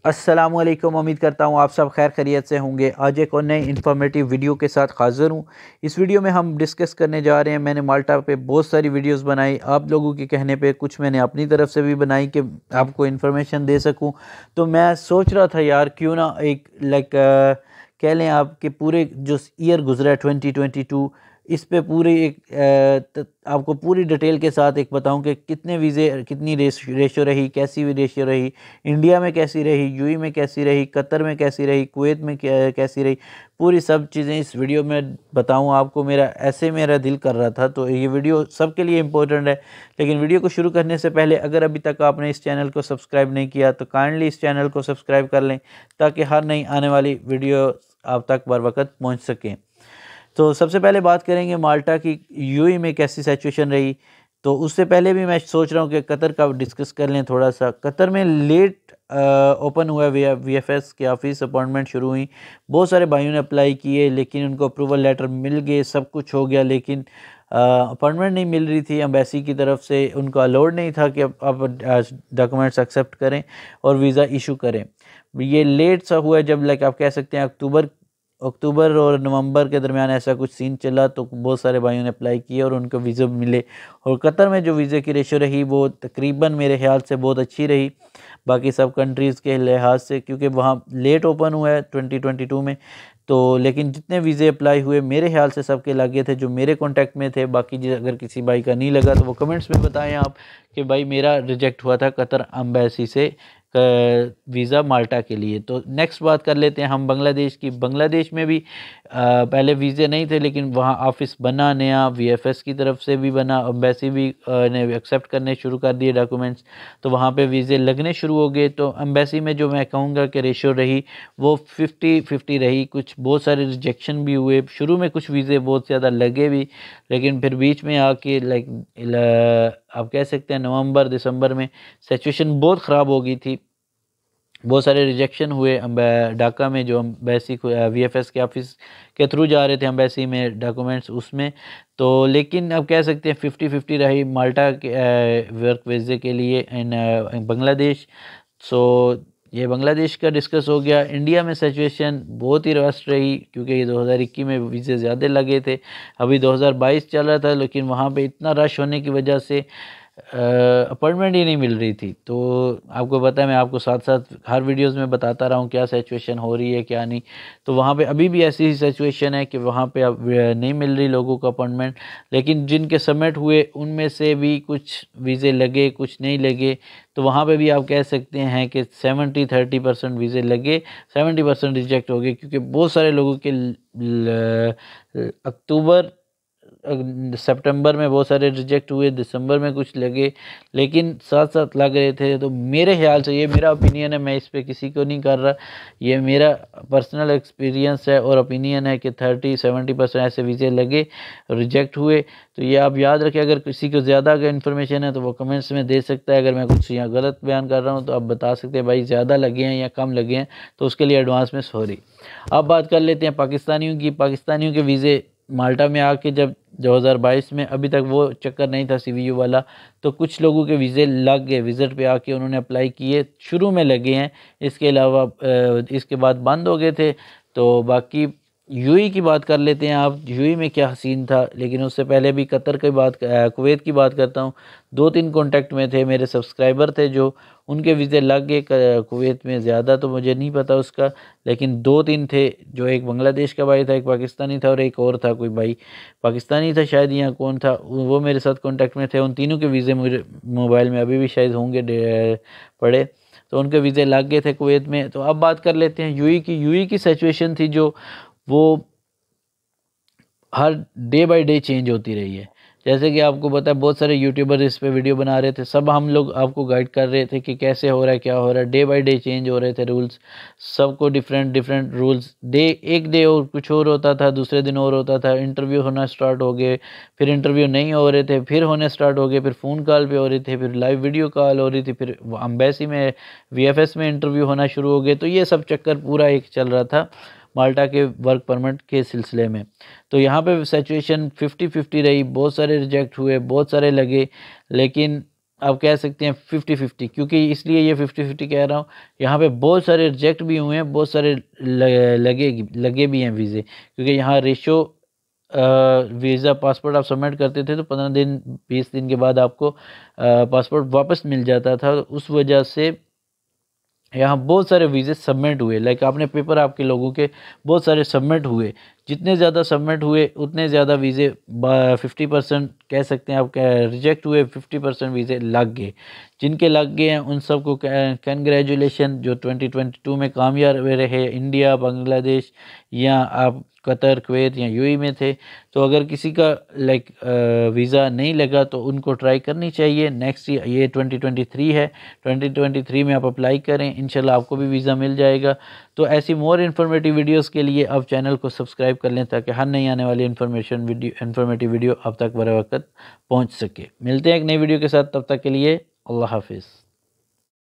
अस्सलामुअलैकुम। उम्मीद करता हूँ आप सब खैर खैरियत से होंगे। आज एक और नई इन्फॉर्मेटिव वीडियो के साथ हाज़िर हूँ। इस वीडियो में हम डिस्कस करने जा रहे हैं, मैंने माल्टा पे बहुत सारी वीडियोस बनाई, आप लोगों के कहने पे कुछ मैंने अपनी तरफ से भी बनाई कि आपको इन्फॉर्मेशन दे सकूँ। तो मैं सोच रहा था यार क्यों ना एक कह लें आपके पूरे जो ईयर गुजरा है 2022, इस पे पूरी आपको पूरी डिटेल के साथ एक बताऊं कि कितने वीज़े, कितनी रेशो रही, कैसी रेशो रही, इंडिया में कैसी रही, यूएई में कैसी रही, कतर में कैसी रही, कुवैत में कैसी रही, पूरी सब चीज़ें इस वीडियो में बताऊं आपको। मेरा दिल कर रहा था, तो ये वीडियो सबके लिए इम्पोर्टेंट है। लेकिन वीडियो को शुरू करने से पहले अगर अभी तक आपने इस चैनल को सब्सक्राइब नहीं किया तो काइंडली इस चैनल को सब्सक्राइब कर लें, ताकि हर नई आने वाली वीडियो आप तक बर वक्त पहुँच सकें। तो सबसे पहले बात करेंगे माल्टा की यूएई में कैसी सिचुएशन रही। तो उससे पहले भी मैं सोच रहा हूँ कि कतर का डिस्कस कर लें थोड़ा सा। कतर में लेट ओपन हुआ वीएफएस के ऑफिस, अपॉइंटमेंट शुरू हुई, बहुत सारे भाइयों ने अप्लाई किए, लेकिन उनको अप्रूवल लेटर मिल गए, सब कुछ हो गया, लेकिन अपॉइंटमेंट नहीं मिल रही थी। एम्बेसी की तरफ से उनका अलाउड नहीं था कि आप डॉक्यूमेंट्स एक्सेप्ट करें और वीज़ा इशू करें। ये लेट सा हुआ, जब आप कह सकते हैं अक्टूबर और नवंबर के दरमियान ऐसा कुछ सीन चला, तो बहुत सारे भाइयों ने अप्लाई किए और उनको वीज़ा मिले। और कतर में जो वीज़े की रेशो रही वो तकरीबन मेरे ख्याल से बहुत अच्छी रही बाकी सब कंट्रीज़ के लिहाज से, क्योंकि वहाँ लेट ओपन हुआ है 2022 में। तो लेकिन जितने वीज़े अप्लाई हुए मेरे ख्याल से सबके लगे थे जो मेरे कॉन्टैक्ट में थे। बाकी अगर किसी भाई का नहीं लगा तो वो कमेंट्स में बताएं आप कि भाई मेरा रिजेक्ट हुआ था कतर एम्बेसी से वीज़ा माल्टा के लिए। तो नेक्स्ट बात कर लेते हैं हम बांग्लादेश की। बांग्लादेश में भी पहले वीज़े नहीं थे, लेकिन वहाँ ऑफिस बना नया, वीएफएस की तरफ से भी बना, एम्बेसी भी ने एक्सेप्ट करने शुरू कर दिए डॉक्यूमेंट्स, तो वहाँ पे वीज़े लगने शुरू हो गए। तो एम्बेसी में जो मैं कहूँगा कि रेशो रही वो 50-50 रही। कुछ बहुत सारे रिजेक्शन भी हुए, शुरू में कुछ वीज़े बहुत ज़्यादा लगे भी, लेकिन फिर बीच में आके आप कह सकते हैं नवंबर दिसंबर में सिचुएशन बहुत ख़राब हो गई थी। बहुत सारे रिजेक्शन हुए ढाका में, जो एम्बेसी को वीएफएस के ऑफिस के थ्रू जा रहे थे एम्बेसी में डॉक्यूमेंट्स उसमें। तो लेकिन अब कह सकते हैं 50-50 रही माल्टा के वर्क वीज़े के लिए इन बांग्लादेश। सो ये बांग्लादेश का डिस्कस हो गया। इंडिया में सिचुएशन बहुत ही रस्ट रही, क्योंकि ये 2021 में वीज़े ज़्यादा लगे थे, अभी 2022 चल रहा था, लेकिन वहाँ पे इतना रश होने की वजह से अपॉइंटमेंट ही नहीं मिल रही थी। तो आपको पता है, मैं आपको साथ साथ हर वीडियोस में बताता रहा हूँ क्या सिचुएशन हो रही है क्या नहीं। तो वहाँ पे अभी भी ऐसी ही सिचुएशन है कि वहाँ पे अब नहीं मिल रही लोगों को अपॉइंटमेंट, लेकिन जिनके सबमिट हुए उनमें से भी कुछ वीज़े लगे, कुछ नहीं लगे। तो वहाँ पे भी आप कह सकते हैं कि 70-30% वीज़े लगे, 70% रिजेक्ट हो गए, क्योंकि बहुत सारे लोगों के अक्टूबर सितंबर में बहुत सारे रिजेक्ट हुए, दिसंबर में कुछ लगे, लेकिन साथ साथ लग रहे थे। तो मेरे ख्याल से, ये मेरा ओपिनियन है, मैं इस पे किसी को नहीं कर रहा, ये मेरा पर्सनल एक्सपीरियंस है और ओपिनियन है कि 30-70% ऐसे वीज़े लगे, रिजेक्ट हुए। तो ये आप याद रखें, अगर किसी को ज़्यादा अगर इन्फॉर्मेशन है तो वो कमेंट्स में दे सकता है। अगर मैं कुछ यहाँ गलत बयान कर रहा हूँ तो आप बता सकते हैं भाई ज़्यादा लगे हैं या कम लगे हैं, तो उसके लिए एडवांस में सॉरी। अब बात कर लेते हैं पाकिस्तानियों की। पाकिस्तानियों के वीज़े माल्टा में आके जब 2022 में, अभी तक वो चक्कर नहीं था सीवीयू वाला, तो कुछ लोगों के वीज़े लग गए, विज़िट पे आके उन्होंने अप्लाई किए, शुरू में लगे हैं, इसके अलावा इसके बाद बंद हो गए थे। तो बाकी यूएई की बात कर लेते हैं आप, यूएई में क्या सीन था। लेकिन उससे पहले भी कतर की बात, कुवैत की बात करता हूँ। 2-3 कॉन्टैक्ट में थे, मेरे सब्सक्राइबर थे जो उनके वीज़े लग गए कुवैत में। ज़्यादा तो मुझे नहीं पता उसका, लेकिन 2-3 थे, जो एक बांग्लादेश का भाई था, एक पाकिस्तानी था और एक और था कोई भाई पाकिस्तानी था शायद, या कौन था वो मेरे साथ कॉन्टैक्ट में थे। उन तीनों के वीज़े मुझे मोबाइल में अभी भी शायद होंगे पड़े, तो उनके वीज़े लग गए थे कुवैत में। तो अब बात कर लेते हैं यूएई की। यूएई की सिचुएशन थी जो वो हर डे बाय डे चेंज होती रही है। जैसे कि आपको पता है, बहुत सारे यूट्यूबर इस पे वीडियो बना रहे थे, सब हम लोग आपको गाइड कर रहे थे कि कैसे हो रहा है, क्या हो रहा है। डे बाय डे चेंज हो रहे थे रूल्स, सबको डिफरेंट रूल्स। एक डे और कुछ और होता था, दूसरे दिन और होता था। इंटरव्यू होना स्टार्ट हो गए, फिर इंटरव्यू नहीं हो रहे थे, फिर होने स्टार्ट हो गए, फिर फ़ोन कॉल पे हो रहे थे, फिर लाइव वीडियो कॉल हो रही थी, फिर एम्बेसी में वीएफएस में इंटरव्यू होना शुरू हो गए। तो ये सब चक्कर पूरा एक चल रहा था माल्टा के वर्क परमिट के सिलसिले में। तो यहाँ पे सिचुएशन 50-50 रही, बहुत सारे रिजेक्ट हुए, बहुत सारे लगे, लेकिन आप कह सकते हैं 50-50, क्योंकि इसलिए ये 50-50 कह रहा हूँ, यहाँ पे बहुत सारे रिजेक्ट भी हुए हैं, बहुत सारे लगे भी हैं वीज़े, क्योंकि यहाँ रेशो वीज़ा पासपोर्ट आप सबमिट करते थे तो 15 दिन 20 दिन के बाद आपको पासपोर्ट वापस मिल जाता था। उस वजह से यहाँ बहुत सारे वीज़े सबमिट हुए, लाइक आपने पेपर आपके लोगों के बहुत सारे सबमिट हुए, जितने ज़्यादा सबमिट हुए उतने ज़्यादा वीज़े 50% कह सकते हैं आप रिजेक्ट हुए, 50% वीज़े लग गए। जिनके लग गए हैं उन सबको कंग्रेचुलेशन, जो 2022 में कामयाब रहे, इंडिया, बांग्लादेश या आप कतर, कुवैत या यूएई में थे। तो अगर किसी का लाइक वीज़ा नहीं लगा तो उनको ट्राई करनी चाहिए। नेक्स्ट ये 2023 है, 2023 में आप अप्लाई करें, इंशाल्लाह आपको भी वीज़ा मिल जाएगा। तो ऐसी मोर इन्फॉर्मेटिव वीडियोस के लिए आप चैनल को सब्सक्राइब कर लें, ताकि हर नई आने वाली इन्फॉर्मेटिव वीडियो आप तक बर वक्त पहुँच सके। मिलते हैं एक नई वीडियो के साथ, तब तक के लिए अल्लाह हाफिज़।